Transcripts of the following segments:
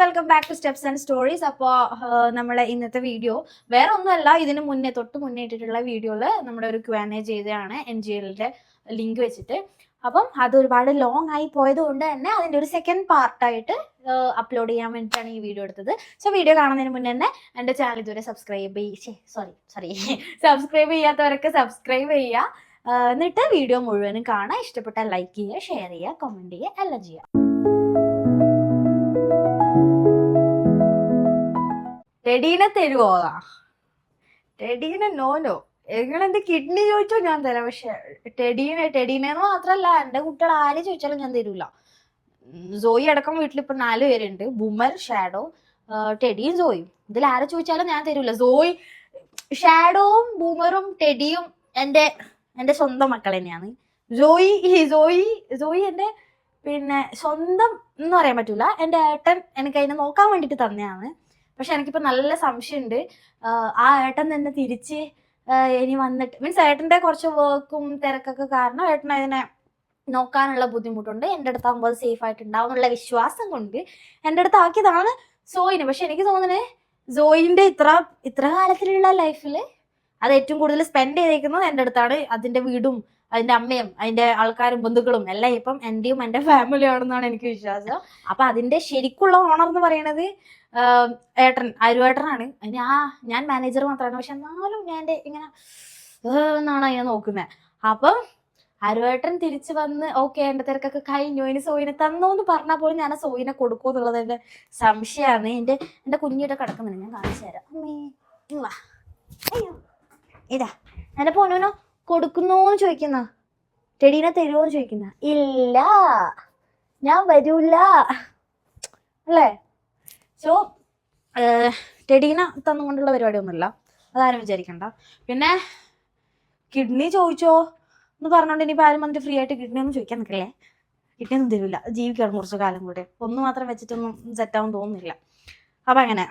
Welcome back to steps and stories. അപ്പോൾ നമ്മളെ ഇന്നത്തെ വീഡിയോ വേറെ ഒന്നുമല്ല, ഇതിന് മുന്നേ തൊട്ട് മുന്നേ ഇട്ടിട്ടുള്ള വീഡിയോയിൽ നമ്മുടെ ഒരു Q&A ചെയ്തതാണ് NGLന്റെ ലിങ്ക് വെച്ചിട്ട്. അപ്പം അത് ഒരുപാട് ലോങ് ആയി പോയത് കൊണ്ട് തന്നെ അതിൻ്റെ ഒരു സെക്കൻഡ് പാർട്ടായിട്ട് അപ്ലോഡ് ചെയ്യാൻ വേണ്ടിയിട്ടാണ് ഈ വീഡിയോ എടുത്തത്. സോ വീഡിയോ കാണുന്നതിന് മുന്നേ തന്നെ എൻ്റെ ചാനൽ ഇതുവരെ സബ്സ്ക്രൈബ് ചെയ്യാത്തവരൊക്കെ സബ്സ്ക്രൈബ് ചെയ്യുക. എന്നിട്ട് വീഡിയോ മുഴുവനും കാണാൻ ഇഷ്ടപ്പെട്ടാൽ ലൈക്ക് ചെയ്യുക, ഷെയർ ചെയ്യുക, കമൻറ്റ് ചെയ്യുക, എല്ലാം ചെയ്യുക. ടെഡീനെ തരുവോ? ടെഡീനെ നോനോ, എങ്ങളെന്റെ കിഡ്നി ചോദിച്ചോ ഞാൻ തരാം. പക്ഷെ ടെഡീനെന്ന് മാത്രല്ല, എന്റെ കുട്ടികൾ ആര് ചോദിച്ചാലും ഞാൻ തരൂല. സോയി അടക്കം വീട്ടിലിപ്പോ 4 പേരുണ്ട്. ബൂമർ, ഷാഡോ, ടെഡിയും സോയും. ഇതിൽ ആരെ ചോദിച്ചാലും ഞാൻ തരൂല. ഷാഡോവും ബൂമറും ടെഡിയും എന്റെ സ്വന്തം മക്കൾ തന്നെയാണ്. സോയി എന്റെ സ്വന്തം എന്ന് പറയാൻ പറ്റൂല. എന്റെ ഏട്ടൻ എനിക്ക് അതിനെ നോക്കാൻ വേണ്ടിട്ട് തന്നെയാണ്. പക്ഷെ എനിക്കിപ്പോ നല്ല സംശയമുണ്ട്, ആ ഏട്ടൻ തന്നെ തിരിച്ച് ഇനി വന്നിട്ട് മീൻസ് ഏട്ടന്റെ കുറച്ച് വർക്കും തിരക്കൊക്കെ കാരണം ഏട്ടൻ അതിനെ നോക്കാനുള്ള ബുദ്ധിമുട്ടുണ്ട്. എൻ്റെ അടുത്താകുമ്പോൾ സേഫ് ആയിട്ടുണ്ടാവും എന്നുള്ള വിശ്വാസം കൊണ്ട് എൻ്റെ അടുത്ത് ആക്കിയതാണ് സോയിന്. പക്ഷെ എനിക്ക് തോന്നുന്നത് സോയിന്റെ ഇത്ര കാലത്തിലുള്ള ലൈഫിൽ അത് ഏറ്റവും കൂടുതൽ സ്പെൻഡ് ചെയ്തേക്കുന്നത് എൻ്റെ അടുത്താണ്. അതിന്റെ വീടും അതിന്റെ അമ്മയും അതിന്റെ ആൾക്കാരും ബന്ധുക്കളും എല്ലാം ഇപ്പം എന്റെയും എന്റെ ഫാമിലിയും ആണെന്നാണ് എനിക്ക് വിശ്വാസം. അപ്പൊ അതിന്റെ ശരിക്കുള്ള ഓണർ എന്ന് പറയുന്നത് അരുവേട്ടനാണ്. ഞാൻ മാനേജർ മാത്രമാണ്. പക്ഷെ എന്നാലും ഞാൻ ഇങ്ങനെ എന്നാണ് ഞാൻ നോക്കുന്നത്. അപ്പം അരുവേട്ടൻ തിരിച്ചു വന്ന് ഓക്കെ എന്റെ തിരക്കൊക്കെ കഴിഞ്ഞു, ഇനി സോയിനെ തന്നോന്ന് പറഞ്ഞാൽ പോലും ഞാൻ ആ സോയിനെ കൊടുക്കൂ എന്നുള്ളത് എന്റെ സംശയമാണ്. എന്റെ കുഞ്ഞിയുടെ കിടക്കുന്നുണ്ട്, ഞാൻ കാണിച്ചു തരാം. അയ്യോ ഇതാ എന്റെ പൊന്നോ കൊടുക്കുന്നോന്ന് ചോദിക്കുന്ന, ടെഡീനെ തരുമോന്ന് ചോദിക്കുന്ന. ഇല്ല, ഞാൻ വരൂല അല്ലേ. സോ ടെഡീനെ തന്നുകൊണ്ടുള്ള പരിപാടിയൊന്നുമില്ല, അതാരും വിചാരിക്കണ്ട. പിന്നെ കിഡ്നി ചോദിച്ചോ എന്ന് പറഞ്ഞോണ്ട് ഇനിയിപ്പോൾ ആരും വന്നിട്ട് ഫ്രീ ആയിട്ട് കിഡ്നി ഒന്നും ചോദിക്കാൻ നിൽക്കില്ലേ. കിഡ്നി ഒന്നും തരില്ല, ജീവിക്കണം കുറച്ച് കാലം കൂടെ. ഒന്ന് മാത്രം വെച്ചിട്ടൊന്നും സെറ്റാവും തോന്നുന്നില്ല. അപ്പം അങ്ങനെ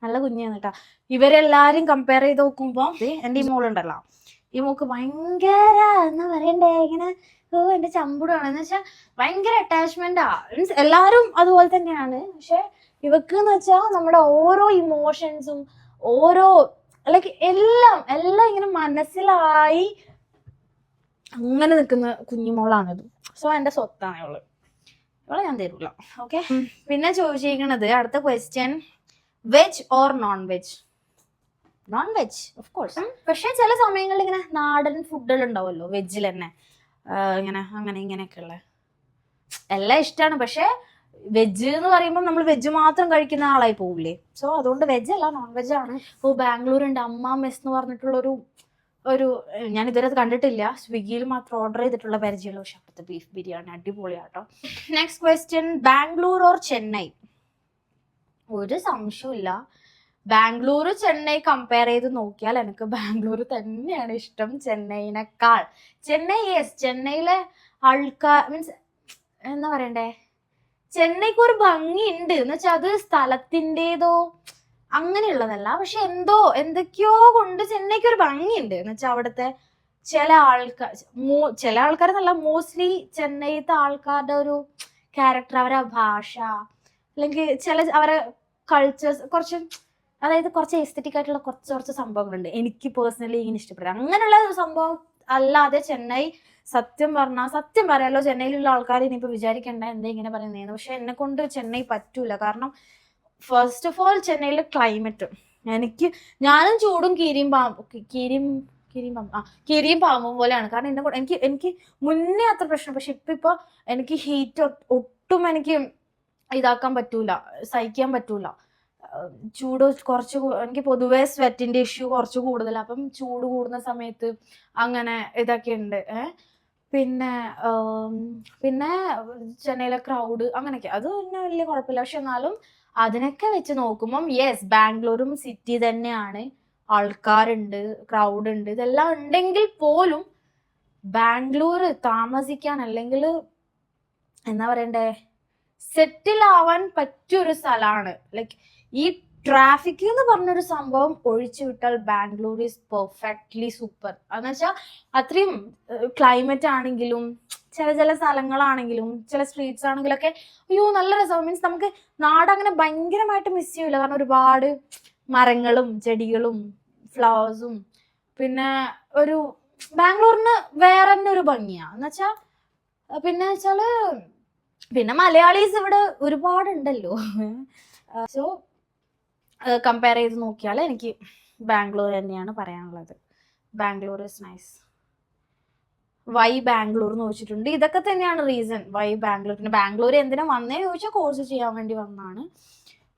നല്ല കുഞ്ഞാണ് കേട്ടോ. ഇവരെല്ലാരും കമ്പയർ ചെയ്ത് നോക്കുമ്പോൾ എൻ്റെ ഈ മോളുണ്ടല്ലോ, ഈ മോക്ക് ഭയങ്കര എന്താ പറയണ്ടേ, ഇങ്ങനെ എന്റെ ചമ്പുടാണ് എന്ന് വെച്ചാൽ ഭയങ്കര അറ്റാച്ച്മെന്റാ. മീൻസ് എല്ലാരും അതുപോലെ തന്നെയാണ്. പക്ഷെ ഇവക്ക് എന്ന് വെച്ചാൽ നമ്മുടെ ഓരോ ഇമോഷൻസും ഓരോ ലൈക്ക് എല്ലാം ഇങ്ങനെ മനസ്സിലായി അങ്ങനെ നിൽക്കുന്ന കുഞ്ഞുമോളാണിത്. സോ എന്റെ സ്വത്താണ് ഇവളെ ഞാൻ തരൂല. ഓക്കെ, പിന്നെ ചോദിച്ചിരിക്കണത് അടുത്ത question, veg or non veg? Non veg of course. പക്ഷെ ചില സമയങ്ങളിൽ ഇങ്ങനെ നാടൻ ഫുഡുകൾ ഉണ്ടാവുമല്ലോ വെജിൽ തന്നെ, ഇങ്ങനെ അങ്ങനെ ഇങ്ങനെയൊക്കെ ഉള്ള എല്ലാം ഇഷ്ടമാണ്. പക്ഷെ വെജ് എന്ന് പറയുമ്പോൾ നമ്മൾ വെജ് മാത്രം കഴിക്കുന്ന ആളായി പോവില്ലേ. സോ അതുകൊണ്ട് വെജ് അല്ല, നോൺ വെജ് ആണ്. ഇപ്പോൾ ബാംഗ്ലൂരുണ്ട് അമ്മ മെസ് എന്ന് പറഞ്ഞിട്ടുള്ള ഒരു ഞാൻ ഇതുവരെ കണ്ടിട്ടില്ല, സ്വിഗ്ഗിയിൽ മാത്രം ഓർഡർ ചെയ്തിട്ടുള്ള പരിചയമുള്ള. പക്ഷെ അപ്പോഴത്തെ ബീഫ് ബിരിയാണി അടിപൊളിയാട്ടോ. Next question, Bangalore or Chennai? ഒരു സംശയമില്ല, ബാംഗ്ലൂർ ചെന്നൈ കമ്പയർ ചെയ്ത് നോക്കിയാൽ എനിക്ക് ബാംഗ്ലൂർ തന്നെയാണ് ഇഷ്ടം ചെന്നൈനേക്കാൾ. ചെന്നൈയിലെ ആൾക്കാർ മീൻസ് എന്താ പറയണ്ടേ, ചെന്നൈക്ക് ഒരു ഭംഗിയുണ്ട് എന്ന് വെച്ചാൽ അത് സ്ഥലത്തിൻ്റെതോ അങ്ങനെയുള്ളതല്ല. പക്ഷെ എന്തൊക്കെയോ കൊണ്ട് ചെന്നൈക്ക് ഒരു ഭംഗിയുണ്ട് എന്ന് വെച്ചാൽ അവിടുത്തെ ചില ആൾക്കാർ എന്നല്ല, മോസ്റ്റ്ലി ചെന്നൈത്തെ ആൾക്കാരുടെ ഒരു ക്യാരക്ടർ, അവരുടെ ഭാഷ, അല്ലെങ്കിൽ അവരെ കൾച്ചേഴ്സ് കുറച്ച് എസ്തെറ്റിക് ആയിട്ടുള്ള കുറച്ച് സംഭവങ്ങളുണ്ട് എനിക്ക് പേഴ്സണലി ഇങ്ങനെ ഇഷ്ടപ്പെടുക. അങ്ങനെയുള്ള സംഭവം അല്ലാതെ ചെന്നൈ സത്യം പറയാലോ, ചെന്നൈയിലുള്ള ആൾക്കാർ ഇനിയിപ്പോൾ വിചാരിക്കേണ്ട എന്താ ഇങ്ങനെ പറയുന്നതെന്ന്. പക്ഷെ എന്നെ കൊണ്ട് ചെന്നൈ പറ്റൂല. കാരണം ഫസ്റ്റ് ഓഫ് ഓൾ ചെന്നൈയിലെ ക്ലൈമറ്റ് ഞാനും ചൂടും കീരിയും പാമ്പും പോലെയാണ്. കാരണം എനിക്ക് മുന്നേ അത്ര പ്രശ്നം, പക്ഷെ ഇപ്പൊ എനിക്ക് ഹീറ്റ് ഒട്ടും എനിക്ക് ഇതാക്കാൻ പറ്റൂല, സഹിക്കാൻ പറ്റൂല. ചൂട് എനിക്ക് പൊതുവേ സ്വെറ്റിന്റെ ഇഷ്യൂ കുറച്ച് കൂടുതൽ. അപ്പം ചൂട് കൂടുന്ന സമയത്ത് അങ്ങനെ ഇതൊക്കെ ഉണ്ട്. പിന്നെ ചെന്നൈയിലെ ക്രൗഡ് അങ്ങനെയൊക്കെ അത് പിന്നെ വലിയ കുഴപ്പമില്ല. പക്ഷെ എന്നാലും അതിനൊക്കെ വെച്ച് നോക്കുമ്പം യെസ്, ബാംഗ്ലൂരും സിറ്റി തന്നെയാണ്. ആൾക്കാരുണ്ട്, ക്രൗഡ് ഉണ്ട്, ഇതെല്ലാം ഉണ്ടെങ്കിൽ പോലും ബാംഗ്ലൂർ താമസിക്കാൻ അല്ലെങ്കിൽ എന്താ പറയണ്ടേ, സെറ്റിൽ ആവാൻ പറ്റിയൊരു സ്ഥലമാണ്. ലൈക്ക് ഈ ട്രാഫിക് എന്ന് പറഞ്ഞൊരു സംഭവം ഒഴിച്ചു വിട്ടാൽ ബാംഗ്ലൂർ ഈസ് പെർഫെക്റ്റ്ലി സൂപ്പർ. എന്ന് വെച്ചാൽ അത്രയും ക്ലൈമറ്റ് ആണെങ്കിലും ചില സ്ഥലങ്ങളാണെങ്കിലും ചില സ്ട്രീറ്റ്സ് ആണെങ്കിലൊക്കെ അയ്യോ നല്ല രസം. മീൻസ് നമുക്ക് നാട് അങ്ങനെ ഭയങ്കരമായിട്ട് മിസ് ചെയ്യൂല. കാരണം ഒരുപാട് മരങ്ങളും ചെടികളും ഫ്ലവേഴ്സും പിന്നെ ഒരു ബാംഗ്ലൂരിന് വേറെ തന്നെ ഒരു ഭംഗിയാ എന്നുവെച്ചാ. പിന്നെ മലയാളീസ് ഇവിടെ ഒരുപാടുണ്ടല്ലോ. സോ കമ്പയർ ചെയ്ത് നോക്കിയാൽ എനിക്ക് ബാംഗ്ലൂർ തന്നെയാണ് പറയാനുള്ളത്. Bangalore is nice. Why Bangalore എന്ന് ചോദിച്ചിട്ടുണ്ട്. ഇതൊക്കെ തന്നെയാണ് റീസൺ വൈ ബാംഗ്ലൂർ. പിന്നെ ബാംഗ്ലൂർ എന്തിനാ വന്നേ ചോദിച്ചാൽ കോഴ്സ് ചെയ്യാൻ വേണ്ടി വന്നതാണ്.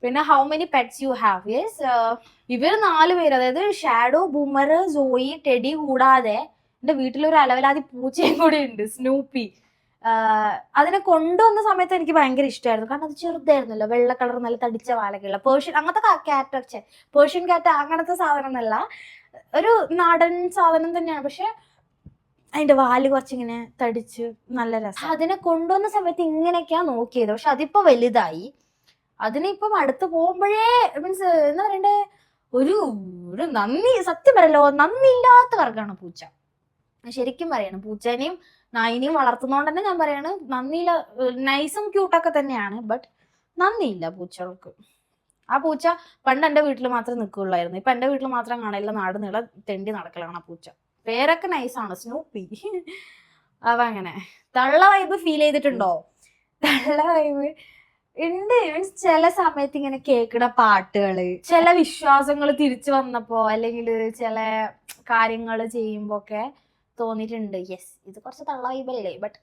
പിന്നെ how many pets you have? Yes, ഇവർ 4 പേര്, അതായത് ഷാഡോ, ബൂമർ, സോയി, ടെഡി കൂടാതെ എൻ്റെ വീട്ടിലൊരു അലവലാതി പൂച്ചയും കൂടി ഉണ്ട്, സ്നൂപ്പി. അതിനെ കൊണ്ടുവന്ന സമയത്ത് എനിക്ക് ഭയങ്കര ഇഷ്ടമായിരുന്നു. കാരണം അത് ചെറുതായിരുന്നല്ലോ, വെള്ള കളർ നല്ല തടിച്ച വാലൊക്കെയുള്ള പേർഷ്യൻ അങ്ങനത്തെ ക്യാറ്റ്. പേർഷ്യൻ ക്യാറ്റ് അങ്ങനത്തെ സാധനം എന്നല്ല, ഒരു നാടൻ സാധനം തന്നെയാണ്. പക്ഷെ അതിന്റെ വാല് കുറച്ചിങ്ങനെ തടിച്ച് നല്ല രസം. അതിനെ കൊണ്ടുവന്ന സമയത്ത് ഇങ്ങനെയൊക്കെയാ നോക്കിയത്. പക്ഷെ അതിപ്പോ വലുതായി. അതിനിപ്പം അടുത്ത് പോകുമ്പോഴേ മീൻസ് എന്താ പറയണ്ടേ, ഒരു നന്ദി, സത്യം പറയല്ലോ, നന്ദി ഇല്ലാത്ത വർഗ്ഗമാണ് പൂച്ച. ശരിക്കും പറയണം, പൂച്ചേനെയും നായിനെയും വളർത്തുന്നോണ്ട് തന്നെ ഞാൻ പറയാണ്, നന്ദിയില്ല. നൈസും ക്യൂട്ടൊക്കെ തന്നെയാണ്, ബട്ട് നന്ദിയില്ല പൂച്ചകൾക്ക്. ആ പൂച്ച പണ്ട് എൻ്റെ വീട്ടിൽ മാത്രമേ നിൽക്കുള്ളായിരുന്നു. ഇപ്പൊ എൻ്റെ വീട്ടിൽ മാത്രം കാണില്ല, നാട് നീളെ തെണ്ടി നടക്കലാണ് ആ പൂച്ച. പേരൊക്കെ നൈസാണ്, സ്നൂപ്പി. അപ്പൊ അങ്ങനെ തള്ള വൈബ് ഫീൽ ചെയ്തിട്ടുണ്ടോ? തള്ള വൈബ് ഉണ്ട്. മീൻസ് ചില സമയത്ത് ഇങ്ങനെ കേൾക്കുന്ന പാട്ടുകള്, ചില വിശ്വാസങ്ങൾ തിരിച്ചു വന്നപ്പോ, അല്ലെങ്കിൽ ചില കാര്യങ്ങൾ ചെയ്യുമ്പോ ഒക്കെ തോന്നിയിട്ടുണ്ട്, യെസ് ഇത് കുറച്ച് തള്ള വൈബല്ലേ. ബട്ട്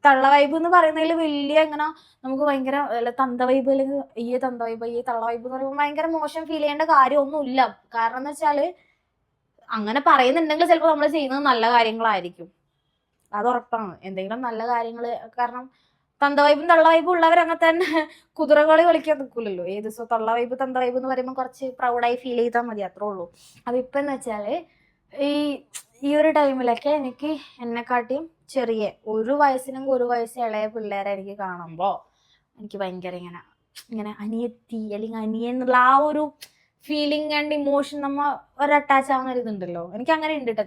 തള്ള വൈബ് എന്ന് പറയുന്നതിൽ വലിയ എങ്ങനെ നമുക്ക് ഭയങ്കര തന്ത വൈബ്, അല്ലെങ്കിൽ ഈ തന്ത വൈബ്, ഈ തള്ള വൈബ് എന്ന് പറയുമ്പോൾ ഭയങ്കര മോശം ഫീൽ ചെയ്യേണ്ട കാര്യമൊന്നുമില്ല. കാരണം എന്ന് വെച്ചാല് അങ്ങനെ പറയുന്നുണ്ടെങ്കിൽ ചിലപ്പോൾ നമ്മൾ ചെയ്യുന്നത് നല്ല കാര്യങ്ങളായിരിക്കും, അത് ഉറപ്പാണ്. എന്തെങ്കിലും നല്ല കാര്യങ്ങൾ, കാരണം തന്ത വൈബും തള്ള വൈബും ഉള്ളവരങ്ങനെ തന്നെ കുതിരകളി കളിക്കാൻ നിൽക്കില്ലല്ലോ. ഏത് ദിവസവും തള്ള വൈബ് തന്ത വൈബ് എന്ന് പറയുമ്പോൾ കുറച്ച് പ്രൗഡായി ഫീൽ ചെയ്താൽ മതി, അത്രേ ഉള്ളൂ. അപ്പൊ ഇപ്പൊ എന്ന് വെച്ചാല് ഈ ഒരു ടൈമിലൊക്കെ എനിക്ക് എന്നെക്കാട്ടിയും ചെറിയ 1 വയസ്സിനും 1 വയസ്സ് ഇളയ പിള്ളേരെ എനിക്ക് കാണുമ്പോ എനിക്ക് ഭയങ്കര ഇങ്ങനെ അനിയത്തി അല്ലെങ്കിൽ അനിയൻ എന്നുള്ള ആ ഒരു ഫീലിംഗ് ആൻഡ് ഇമോഷൻ നമ്മ ഒരു അറ്റാച്ച് ആവുന്ന ഇതുണ്ടല്ലോ. എനിക്ക് അങ്ങനെ ഉണ്ട് കേട്ടോ.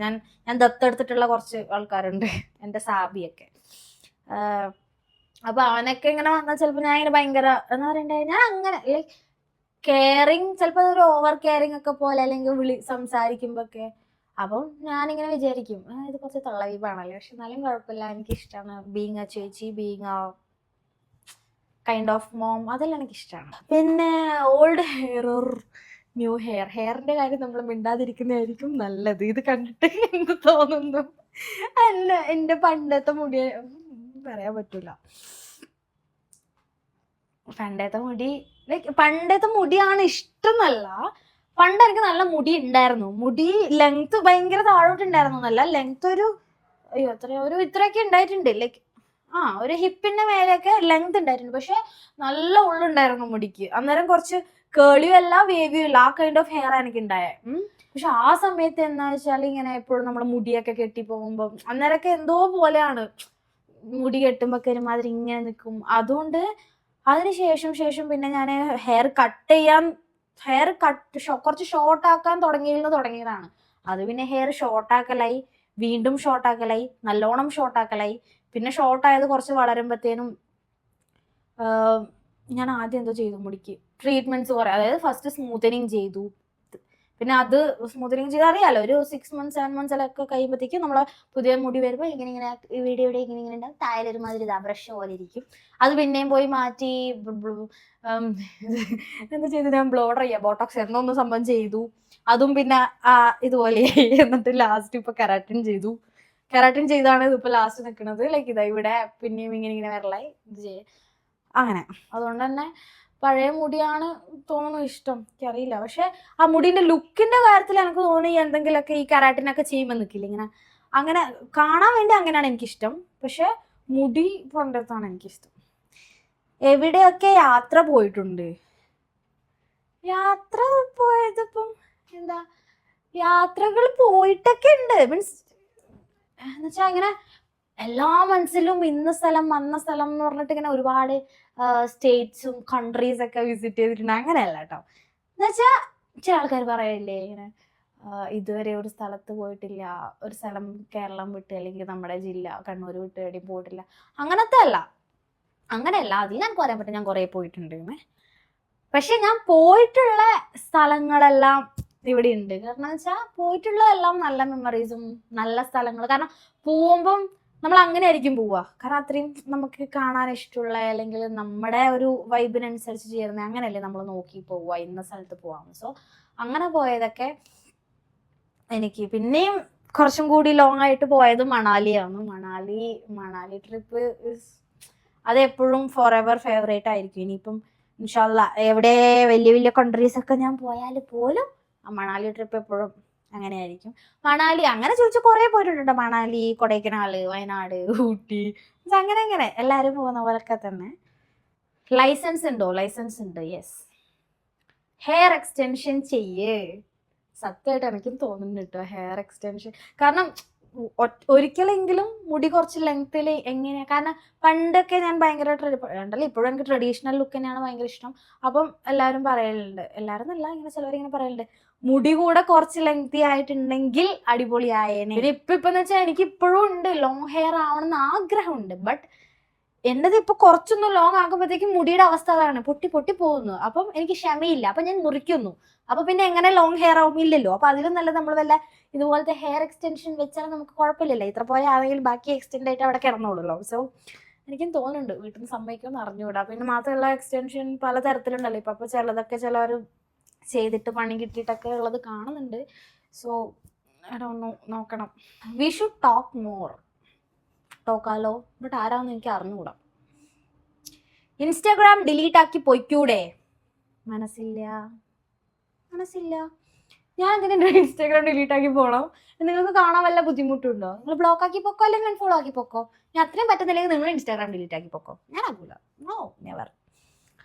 ഞാൻ ദത്തെടുത്തിട്ടുള്ള കുറച്ച് ആൾക്കാരുണ്ട്, എൻ്റെ സാബിയൊക്കെ. അപ്പൊ അവനൊക്കെ ഇങ്ങനെ വന്നാൽ ചിലപ്പോൾ ഞാൻ ഇങ്ങനെ ഭയങ്കര എന്താ പറയണ്ടേ, ഞാൻ അങ്ങനെ ലൈക്ക് കെയറിങ്, ചിലപ്പോൾ ഒരു ഓവർ കെയറിങ് ഒക്കെ പോലെ, അല്ലെങ്കിൽ സംസാരിക്കുമ്പോ ഒക്കെ. അപ്പം ഞാനിങ്ങനെ വിചാരിക്കും ഇത് കുറച്ച് തള്ള വൈബാണല്ലോ, പക്ഷെ എന്നാലും കുഴപ്പമില്ല, എനിക്ക് ഇഷ്ടമാണ് ബീങ് എ ചേച്ചി, being A kind of mom, അതെല്ലാം എനിക്ക് ഇഷ്ടമാണ്. പിന്നെ ഓൾഡ് ഹെയർ ഓർ ന്യൂ ഹെയറിന്റെ കാര്യം നമ്മൾ മിണ്ടാതിരിക്കുന്നതായിരിക്കും നല്ലത്. ഇത് കണ്ടിട്ട് എന്ത് തോന്നുന്നു? അല്ല, എൻ്റെ പണ്ടത്തെ മുടി പറയാൻ പറ്റൂല. പണ്ടത്തെ മുടിയാണ് ഇഷ്ടമെന്നല്ല, പണ്ട് എനിക്ക് നല്ല മുടി ഉണ്ടായിരുന്നു. മുടി ലെങ്ത് ഭയങ്കര താഴോട്ടുണ്ടായിരുന്നു എന്നല്ല, ലെങ്ത് ഒരു ഇത്രയൊക്കെ ഉണ്ടായിട്ടുണ്ട്. ലൈക്ക് ഒരു ഹിപ്പിന്റെ മേലെയൊക്കെ ലെങ്ത് ഉണ്ടായിട്ടുണ്ട്. പക്ഷെ നല്ല ഉള്ളുണ്ടായിരുന്നു മുടിക്ക്. അന്നേരം കുറച്ച് കേളിയും അല്ല വേവിയും ഇല്ല, ആ കൈൻഡ് ഓഫ് ഹെയർ എനിക്ക് ഉണ്ടായേ. പക്ഷെ ആ സമയത്ത് എന്താ വെച്ചാൽ ഇങ്ങനെ എപ്പോഴും നമ്മുടെ മുടിയൊക്കെ കെട്ടി പോകുമ്പോ അന്നേരമൊക്കെ എന്തോ പോലെയാണ്, മുടി കെട്ടുമ്പോ ഒരുമാതിരി ഇങ്ങനെ നിൽക്കും. അതുകൊണ്ട് അതിനുശേഷം പിന്നെ ഞാൻ ഹെയർ കട്ട് കുറച്ച് ഷോർട്ട് ആക്കാൻ തുടങ്ങിയതാണ്. അത് പിന്നെ ഹെയർ ഷോർട്ടാക്കലായി, വീണ്ടും ഷോർട്ടാക്കലായി, നല്ലോണം ഷോർട്ടാക്കലായി. പിന്നെ ഷോർട്ടായത് കുറച്ച് വളരുമ്പോഴത്തേനും ഞാൻ ആദ്യം എന്തോ ചെയ്തു, മുടിക്ക് ട്രീറ്റ്മെന്റ്സ് കുറെ. അതായത് ഫസ്റ്റ് സ്മൂത്തനിങ് ചെയ്തു. പിന്നെ അത് സ്മൂത്തനിങ് ചെയ്ത് അറിയാലോ, ഒരു 6 months 7 months ഒക്കെ കഴിയുമ്പോഴത്തേക്കും നമ്മളെ പുതിയ മുടി വരുമ്പോൾ ഇങ്ങനെ ഇവിടെ ഇങ്ങനെ ഉണ്ടാവും, താഴെ ഒരുമാതിരി ബ്രഷ് പോലെ ഇരിക്കും. അത് പിന്നെയും പോയി മാറ്റി എന്താ ചെയ്തു, ഞാൻ ബ്ലോഡർ ചെയ്യാം, ബോട്ടോക്സ് എന്നൊന്ന് സംഭവം ചെയ്തു. അതും പിന്നെ ഇതുപോലെ എന്നിട്ട് ലാസ്റ്റ് ഇപ്പൊ കെരാറ്റിൻ ചെയ്താണ് ഇതിപ്പോ ലാസ്റ്റ് നിൽക്കുന്നത്. ലൈക്ക് ഇതാ ഇവിടെ പിന്നെയും ഇങ്ങനെ വരലായി അങ്ങനെ. അതുകൊണ്ട് തന്നെ പഴയ മുടിയാണ് തോന്നുന്നു ഇഷ്ടം, എനിക്കറിയില്ല. പക്ഷെ ആ മുടിന്റെ ലുക്കിന്റെ കാര്യത്തിൽ എനിക്ക് തോന്നി എന്തെങ്കിലുമൊക്കെ ഈ കെരാറ്റിനൊക്കെ ചെയ്യുമ്പോൾ നിൽക്കില്ല, ഇങ്ങനെ അങ്ങനെ കാണാൻ വേണ്ടി അങ്ങനെയാണ് എനിക്കിഷ്ടം. പക്ഷെ മുടി പണ്ടത്താണ് എനിക്കിഷ്ടം. എവിടെയൊക്കെ യാത്ര പോയിട്ടുണ്ട്, യാത്ര പോയതിപ്പം എന്താ, യാത്രകൾ പോയിട്ടൊക്കെ ഉണ്ട്. മീൻസ് എന്നുവെച്ചാൽ ഇങ്ങനെ എല്ലാ മനസ്സിലും ഇന്ന സ്ഥലം വന്ന സ്ഥലം എന്ന് പറഞ്ഞിട്ട് ഇങ്ങനെ ഒരുപാട് സ്റ്റേറ്റ്സും കൺട്രീസ് ഒക്കെ വിസിറ്റ് ചെയ്തിട്ടുണ്ട്, അങ്ങനെയല്ല കേട്ടോ. എന്നുവെച്ചാൽ ചില ആൾക്കാർ പറയല്ലേ ഇങ്ങനെ ഇതുവരെ ഒരു സ്ഥലത്ത് പോയിട്ടില്ല, ഒരു സ്ഥലം കേരളം വിട്ട് അല്ലെങ്കിൽ നമ്മുടെ ജില്ല കണ്ണൂർ വിട്ട് എവിടെയും പോയിട്ടില്ല, അങ്ങനത്തെ അല്ല. അങ്ങനെയല്ല, അതിൽ ഞാൻ പറയാൻ പറ്റും, ഞാൻ കുറേ പോയിട്ടുണ്ട്. പക്ഷെ ഞാൻ പോയിട്ടുള്ള സ്ഥലങ്ങളെല്ലാം ഇവിടെ ഉണ്ട്. കാരണം വെച്ചാൽ പോയിട്ടുള്ളതെല്ലാം നല്ല മെമ്മറീസും നല്ല സ്ഥലങ്ങൾ. കാരണം പോകുമ്പം നമ്മൾ അങ്ങനെ ആയിരിക്കും പോവുക, കാരണം അത്രയും നമുക്ക് കാണാൻ ഇഷ്ടമുള്ള അല്ലെങ്കിൽ നമ്മുടെ ഒരു വൈബിനനുസരിച്ച് ചേരുന്ന അങ്ങനെയല്ലേ നമ്മൾ നോക്കി പോവുക, ഇന്ന സ്ഥലത്ത് പോവാം. സോ അങ്ങനെ പോയതൊക്കെ എനിക്ക്. പിന്നെയും കുറച്ചും കൂടി ലോങ് ആയിട്ട് പോയത് മണാലിയാണ്. മണാലി ട്രിപ്പ് അത് എപ്പോഴും ഫോർ എവർ ഫേവറേറ്റ് ആയിരിക്കും. ഇനിയിപ്പം ഇൻഷാല്ല എവിടെ വലിയ വലിയ കൺട്രീസ് ഒക്കെ ഞാൻ പോയാൽ പോലും മണാലി ട്രിപ്പ് എപ്പോഴും അങ്ങനെയായിരിക്കും. മണാലി അങ്ങനെ ചോദിച്ചാൽ കുറേ പോയിട്ടുണ്ട്. മണാലി, കൊടൈക്കനാല്, വയനാട്, ഊട്ടി, അങ്ങനെ എല്ലാവരും പോകുന്ന പോലൊക്കെ തന്നെ. ലൈസൻസ് ഉണ്ടോ? ലൈസൻസ് ഉണ്ട്, യെസ്. ഹെയർ എക്സ്റ്റൻഷൻ ചെയ്യേ, സത്യമായിട്ട് എനിക്കും തോന്നുന്നുണ്ട് കേട്ടോ ഹെയർ എക്സ്റ്റൻഷൻ. കാരണം ഒരിക്കലെങ്കിലും മുടി കുറച്ച് ലെങ്ത്തിൽ എങ്ങനെയാ, കാരണം പണ്ടൊക്കെ ഞാൻ ഭയങ്കര ഇപ്പോഴും എനിക്ക് ട്രഡീഷണൽ ലുക്ക് തന്നെയാണ് ഭയങ്കര ഇഷ്ടം. അപ്പം എല്ലാവരും പറയലുണ്ട്, എല്ലാവരും എന്നല്ല ഇങ്ങനെ ചിലവരിങ്ങനെ പറയലുണ്ട്, മുടി കൂടെ കുറച്ച് ലെങ്തി ആയിട്ടുണ്ടെങ്കിൽ അടിപൊളിയായേനെ. ഇപ്പൊന്ന് വെച്ചാൽ എനിക്ക് ഇപ്പോഴും ഉണ്ട്, ലോങ് ഹെയർ ആവണമെന്ന് ആഗ്രഹമുണ്ട്. ബട്ട് എന്റേത് ഇപ്പൊ കുറച്ചൊന്നും ലോങ് ആക്കുമ്പോഴത്തേക്കും മുടിയുടെ അവസ്ഥ അതാണ്, പൊട്ടി പൊട്ടി പോകുന്നു. അപ്പം എനിക്ക് ക്ഷമയില്ല, അപ്പൊ ഞാൻ മുറിക്കുന്നു. അപ്പൊ പിന്നെ എങ്ങനെ ലോങ് ഹെയർ ആവും? ഇല്ലല്ലോ. അപ്പൊ അതിലും നല്ലത് നമ്മൾ വല്ല ഇതുപോലത്തെ ഹെയർ എക്സ്റ്റൻഷൻ വെച്ചാൽ നമുക്ക് കുഴപ്പമില്ലല്ലോ, ഇത്ര പോലെ ആണെങ്കിൽ ബാക്കി എക്സ്റ്റെൻഡ് ആയിട്ട് അവിടെ കിടന്നോളൂല്ലോ. സോ എനിക്കും തോന്നുന്നുണ്ട്, വീട്ടിൽ നിന്ന് സമ്മതിക്കുമെന്ന് അറിഞ്ഞുകൂടാ. പിന്നെ മാത്രമല്ല എക്സ്റ്റൻഷൻ പല തരത്തിലുണ്ടല്ലോ ഇപ്പൊ. അപ്പൊ ചിലതൊക്കെ ചിലർ ചെയ്തിട്ട് പണി കിട്ടിയിട്ടൊക്കെ ഉള്ളത് കാണുന്നുണ്ട്. സോ അതൊന്ന് നോക്കണം. We should talk more. ടോക്കാലോ, ബട്ട് ആരാന്ന് എനിക്ക് അറിഞ്ഞുകൂടാ. ഇൻസ്റ്റാഗ്രാം ഡിലീറ്റ് ആക്കി പൊയ്ക്കൂടെ? മനസ്സില്ല. ഞാൻ എന്തിനാ ഇൻസ്റ്റാഗ്രാം ഡിലീറ്റ് ആക്കി പോകണം? നിങ്ങൾക്ക് കാണാൻ വല്ല ബുദ്ധിമുട്ടുണ്ടോ? നിങ്ങൾ ബ്ലോക്ക് ആക്കി പൊക്കോ, അല്ലെങ്കിൽ അൺഫോളോ ആക്കി പൊക്കോ. ഞാൻ അത്രയും പറ്റുന്നില്ലെങ്കിൽ നിങ്ങൾ ഇൻസ്റ്റാഗ്രാം ഡിലീറ്റ് ആക്കി പൊക്കോ. ഞാൻ ആകൂല. No, never.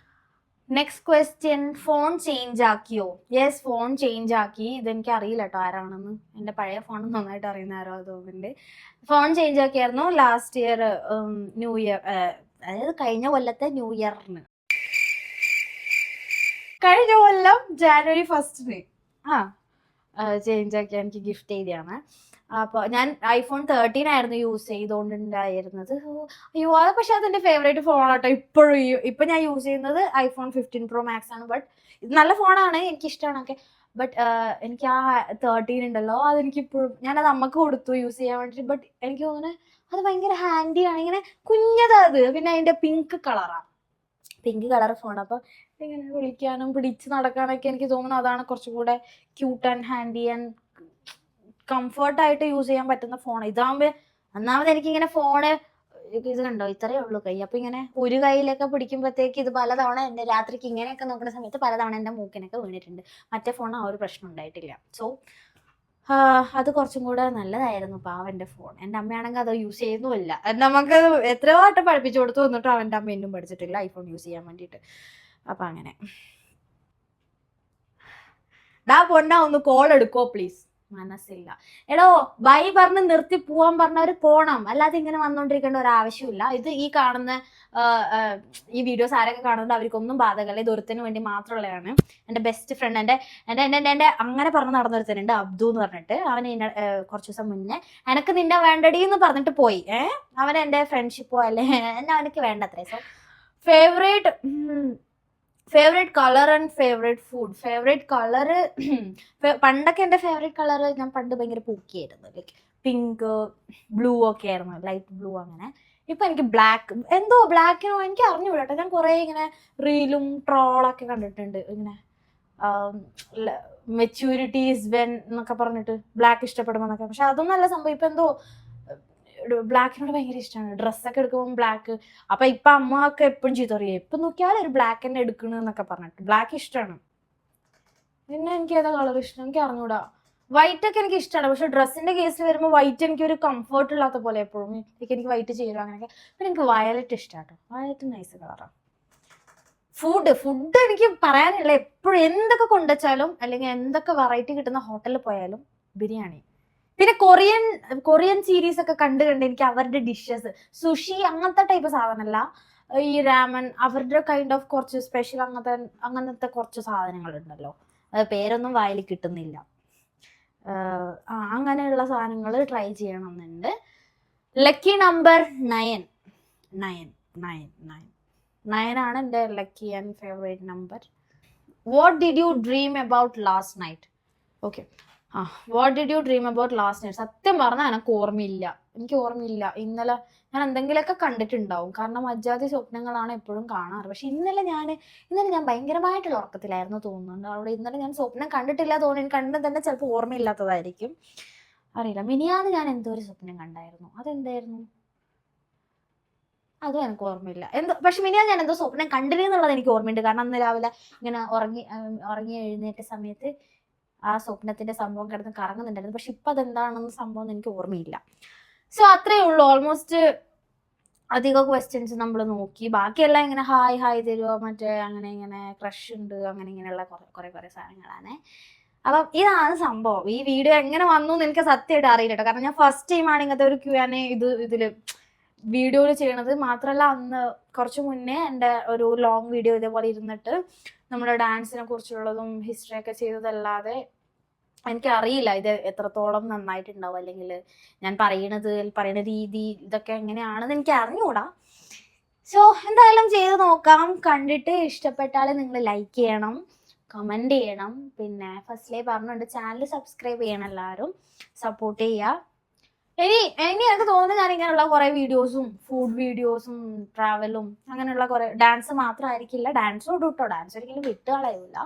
Next question, phone change ആക്കിയോ? യെസ്, ഫോൺ ചേഞ്ച് ആക്കി. ഇതെനിക്ക് അറിയില്ല കേട്ടോ ആരാണെന്ന്. എൻ്റെ പഴയ ഫോൺ നന്നായിട്ട് അറിയുന്ന ആരോ തോന്നുന്നുണ്ട്. ഫോൺ ചേഞ്ച് ആക്കിയായിരുന്നു ലാസ്റ്റ് ഇയർ ന്യൂ ഇയർ, അതായത് കഴിഞ്ഞ കൊല്ലത്തെ ന്യൂ ഇയറിന്, കഴിഞ്ഞ കൊല്ലം ജാനുവരി 1 ചേഞ്ച് ആക്കി എനിക്ക് ഗിഫ്റ്റ് ചെയ്തതാണ്. അപ്പോൾ ഞാൻ ഐഫോൺ 13 ആയിരുന്നു യൂസ് ചെയ്തുകൊണ്ടുണ്ടായിരുന്നത്. അയ്യോ, അത് പക്ഷെ അതെന്റെ ഫേവറേറ്റ് ഫോണാട്ടോ ഇപ്പോഴും. ഇപ്പൊ ഞാൻ യൂസ് ചെയ്യുന്നത് ഐഫോൺ 15 Pro Max ആണ്. ബട്ട് ഇത് നല്ല ഫോണാണ്, എനിക്കിഷ്ടമാണ് ഒക്കെ. ബട്ട് എനിക്ക് ആ 13 ഉണ്ടല്ലോ, അതെനിക്ക് ഇപ്പോഴും, ഞാനത് അമ്മക്ക് കൊടുത്തു യൂസ് ചെയ്യാൻ വേണ്ടിട്ട്. ബട്ട് എനിക്ക് തോന്നുന്നത് അത് ഭയങ്കര ഹാൻഡിയാണ്, ഇങ്ങനെ കുഞ്ഞതാ അത്. പിന്നെ അതിന്റെ പിങ്ക് കളർ ഫോൺ. അപ്പൊ ഇങ്ങനെ വിളിക്കാനും പിടിച്ച് നടക്കാനൊക്കെ എനിക്ക് തോന്നുന്നു അതാണ് കുറച്ചും കൂടെ ക്യൂട്ട് ആൻഡ് ഹാൻഡി ആൻഡ് കംഫർട്ടായിട്ട് യൂസ് ചെയ്യാൻ പറ്റുന്ന ഫോൺ. ഇതാകുമ്പോ ഒന്നാമത് എനിക്കിങ്ങനെ ഫോണ് ഇത് കണ്ടോ, ഇത്രയേ ഉള്ളൂ കൈ. അപ്പൊ ഇങ്ങനെ ഒരു കൈയിലൊക്കെ പിടിക്കുമ്പോഴത്തേക്ക് ഇത് പലതവണ എന്റെ രാത്രിക്ക് ഇങ്ങനെയൊക്കെ നോക്കുന്ന സമയത്ത് പലതവണ എന്റെ മൂക്കിനൊക്കെ വീണിട്ടുണ്ട്. മറ്റേ ഫോൺ ആ ഒരു പ്രശ്നം ഉണ്ടായിട്ടില്ല. സോ അത് കുറച്ചും കൂടെ നല്ലതായിരുന്നു. പാവന്റെ ഫോൺ. എൻ്റെ അമ്മയാണെങ്കിൽ അത് യൂസ് ചെയ്യുന്നുമില്ല. നമുക്ക് എത്രയോ വട്ടം പഠിപ്പിച്ചു കൊടുത്തു വന്നിട്ടും അവൻ്റെ അമ്മ എന്നും പഠിച്ചിട്ടില്ല ഐഫോൺ യൂസ് ചെയ്യാൻ വേണ്ടിയിട്ട്. അപ്പൊ അങ്ങനെ. ഡാ പൊന്നാ, ഒന്ന് കോൾ എടുക്കോ പ്ലീസ്. മനസ്സില്ല. എടോ, ബൈ പറഞ്ഞ് നിർത്തി പോവാൻ പറഞ്ഞവര് പോണം, അല്ലാതെ ഇങ്ങനെ വന്നോണ്ടിരിക്കേണ്ട ഒരു ആവശ്യമില്ല. ഇത് ഈ കാണുന്ന ഈ വീഡിയോസ് ആരൊക്കെ കാണുന്നുണ്ട് അവർക്കൊന്നും ബാധകമല്ല. ഇത് ഒരുത്തിന് വേണ്ടി മാത്രമുള്ളതാണ്. എൻ്റെ ബെസ്റ്റ് ഫ്രണ്ട്, എൻ്റെ അങ്ങനെ പറഞ്ഞ് നടന്നൊരുത്തനുണ്ട്, അബ്ദു എന്ന് പറഞ്ഞിട്ട്. അവൻ കുറച്ച് ദിവസം മുന്നേ എനക്ക് നിന്നെ വേണ്ടടി എന്ന് പറഞ്ഞിട്ട് പോയി. അവൻ എൻ്റെ ഫ്രണ്ട്ഷിപ്പോ അല്ലെ എന്നെ അവനക്ക് വേണ്ടത്രേ. So favourite colour and favourite food. Favourite colour പണ്ടൊക്കെ എൻ്റെ ഫേവറേറ്റ് കളർ, ഞാൻ പണ്ട് ഭയങ്കര പൂക്കിയായിരുന്നു, ലൈക്ക് പിങ്ക്, ബ്ലൂ ഒക്കെ ആയിരുന്നു, ലൈറ്റ് ബ്ലൂ അങ്ങനെ. ഇപ്പൊ എനിക്ക് ബ്ലാക്ക്, എന്തോ ബ്ലാക്കിനോ എനിക്ക് അറിഞ്ഞുകൂടട്ടെ. ഞാൻ കുറെ ഇങ്ങനെ റീലും ട്രോളൊക്കെ കണ്ടിട്ടുണ്ട്, ഇങ്ങനെ മെച്യൂരിറ്റി ഈസ് വെൻ എന്നൊക്കെ പറഞ്ഞിട്ട് ബ്ലാക്ക് ഇഷ്ടപ്പെടുമെന്നൊക്കെ. പക്ഷെ അതൊന്നും അല്ല സംഭവം. ഇപ്പൊ എന്തോ ബ്ലാക്കിനോട് ഭയങ്കര ഇഷ്ടമാണ്. ഡ്രസ്സൊക്കെ എടുക്കുമ്പോൾ ബ്ലാക്ക്. അപ്പൊ ഇപ്പൊ അമ്മ ഒക്കെ എപ്പോഴും ചീത്ത പറയും, എപ്പൊ നോക്കിയാലും ഒരു ബ്ലാക്ക് തന്നെ എടുക്കണ എന്നൊക്കെ പറഞ്ഞിട്ട്. ബ്ലാക്ക് ഇഷ്ടമാണ്. പിന്നെ എനിക്ക് ഏതാ കളർ ഇഷ്ടം എനിക്ക് അറിഞ്ഞൂടാ. വൈറ്റ് ഒക്കെ എനിക്ക് ഇഷ്ടമാണ്. പക്ഷെ ഡ്രസ്സിന്റെ കേസിൽ വരുമ്പോൾ വൈറ്റ് എനിക്ക് ഒരു കംഫർട്ട് ഇല്ലാത്ത പോലെ എപ്പോഴും. എനിക്ക് വൈറ്റ് ചെയ്യും അങ്ങനെയൊക്കെ. പിന്നെ എനിക്ക് വയലറ്റ് ഇഷ്ടമാട്ടോ. വയലറ്റ് നൈസ് കളറാണ്. ഫുഡ് എനിക്ക് പറയാനില്ല. എപ്പോഴും എന്തൊക്കെ കൊണ്ടുവച്ചാലും അല്ലെങ്കിൽ എന്തൊക്കെ വെറൈറ്റി കിട്ടുന്ന ഹോട്ടലിൽ പോയാലും ബിരിയാണി. പിന്നെ കൊറിയൻ സീരീസ് ഒക്കെ കണ്ട് എനിക്ക് അവരുടെ ഡിഷസ്, സുഷി അങ്ങനത്തെ ടൈപ്പ് സാധനമല്ല, ഈ രാമൻ, അവരുടെ കൈൻഡ് ഓഫ് കുറച്ച് സ്പെഷ്യൽ അങ്ങനത്തെ കുറച്ച് സാധനങ്ങൾ ഉണ്ടല്ലോ, പേരൊന്നും വായിൽ കിട്ടുന്നില്ല. അങ്ങനെയുള്ള സാധനങ്ങൾ ട്രൈ ചെയ്യണമെന്നുണ്ട്. ലക്കി നമ്പർ 9 ആണ് എൻ്റെ lucky and favourite number. What did you dream about last night? Okay, what did you dream about last night? സത്യം പറഞ്ഞാൽ എനിക്ക് ഓർമ്മയില്ല. ഇന്നലെ ഞാൻ എന്തെങ്കിലുമൊക്കെ കണ്ടിട്ടുണ്ടാവും, കാരണം അജാതി സ്വപ്നങ്ങളാണ് എപ്പോഴും കാണാറ്. പക്ഷെ ഇന്നലെ ഞാൻ ഭയങ്കരമായിട്ടുള്ള ഉറക്കത്തിലായിരുന്നു തോന്നുന്നുണ്ട്. അവിടെ ഇന്നലെ ഞാൻ സ്വപ്നം കണ്ടിട്ടില്ല തോന്നുന്നു. കണ്ടത് തന്നെ ചിലപ്പോൾ ഓർമ്മയില്ലാത്തതായിരിക്കും, അറിയില്ല. മിനിയാന്ന് ഞാൻ എന്തോ ഒരു സ്വപ്നം കണ്ടായിരുന്നു. അതെന്തായിരുന്നു അതും എനിക്ക് ഓർമ്മയില്ല. പക്ഷെ മിനിയാന്ന് ഞാൻ എന്തോ സ്വപ്നം കണ്ടിരുന്നുള്ളത് എനിക്ക് ഓർമ്മയുണ്ട്. കാരണം അന്ന് രാവിലെ ഇങ്ങനെ ഉറങ്ങി എഴുന്നേറ്റ സമയത്ത് ആ സ്വപ്നത്തിന്റെ സംഭവം കിടന്ന് കറങ്ങുന്നുണ്ടായിരുന്നു. പക്ഷെ ഇപ്പൊ അതെന്താണെന്ന് സംഭവം എനിക്ക് ഓർമ്മയില്ല. സോ അത്രയേ ഉള്ളൂ. ഓൾമോസ്റ്റ് അധികം ക്വസ്റ്റ്യൻസ് നമ്മൾ നോക്കി. ബാക്കിയെല്ലാം ഇങ്ങനെ ഹായ് തരുമോ, മറ്റേ അങ്ങനെ ഇങ്ങനെ ക്രഷ് ഉണ്ട്, അങ്ങനെ ഇങ്ങനെയുള്ള കുറെ സാധനങ്ങളാണ്. അപ്പം ഇതാണ് സംഭവം. ഈ വീഡിയോ എങ്ങനെ വന്നു എന്ന് എനിക്ക് സത്യമായിട്ട് അറിയില്ല കേട്ടോ. കാരണം ഞാൻ ഫസ്റ്റ് ടൈമാണ് ഇങ്ങനത്തെ ഒരു Q&A ഇതില് വീഡിയോയിൽ ചെയ്യണത്. മാത്രമല്ല അന്ന് കുറച്ച് മുന്നേ എൻ്റെ ഒരു ലോങ് വീഡിയോ ഇതേപോലെ ഇരുന്നിട്ട് നമ്മുടെ ഡാൻസിനെ കുറിച്ചുള്ളതും ഹിസ്റ്ററി ഒക്കെ ചെയ്തതല്ലാതെ എനിക്കറിയില്ല ഇത് എത്രത്തോളം നന്നായിട്ടുണ്ടാവും, അല്ലെങ്കിൽ ഞാൻ പറയുന്ന രീതി ഇതൊക്കെ എങ്ങനെയാണെന്ന് എനിക്ക് അറിഞ്ഞുകൂടാ. സോ എന്തായാലും ചെയ്ത് നോക്കാം. കണ്ടിട്ട് ഇഷ്ടപ്പെട്ടാൽ നിങ്ങൾ ലൈക്ക് ചെയ്യണം, കമൻറ്റ് ചെയ്യണം. പിന്നെ ഫസ്റ്റിലേ പറഞ്ഞുകൊണ്ട് ചാനൽ സബ്സ്ക്രൈബ് ചെയ്യണം, എല്ലാവരും സപ്പോർട്ട് ചെയ്യുക. ഇനി എനിക്ക് തോന്നുന്നു ഞാൻ ഇങ്ങനെയുള്ള കുറെ വീഡിയോസും ഫുഡ് വീഡിയോസും ട്രാവലും അങ്ങനെയുള്ള കുറെ, ഡാൻസ് മാത്രമായിരിക്കില്ല, ഡാൻസ് ഇടും കേട്ടോ. ഡാൻസ് ഒരിക്കലും വിട്ട് കളയില്ല,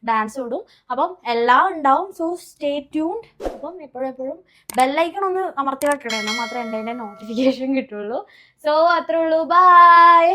ഡാൻസ് ഇടും. അപ്പം എല്ലാം ഉണ്ടാവും. So stay tuned. അപ്പം എപ്പോഴും ബെല്ലൈക്കൺ ഒന്ന് അമർത്തി വെക്കണേ, എന്നാൽ മാത്രമേ എൻ്റെ നോട്ടിഫിക്കേഷൻ കിട്ടുള്ളൂ. സോ അത്രേ ഉള്ളൂ. ബൈ.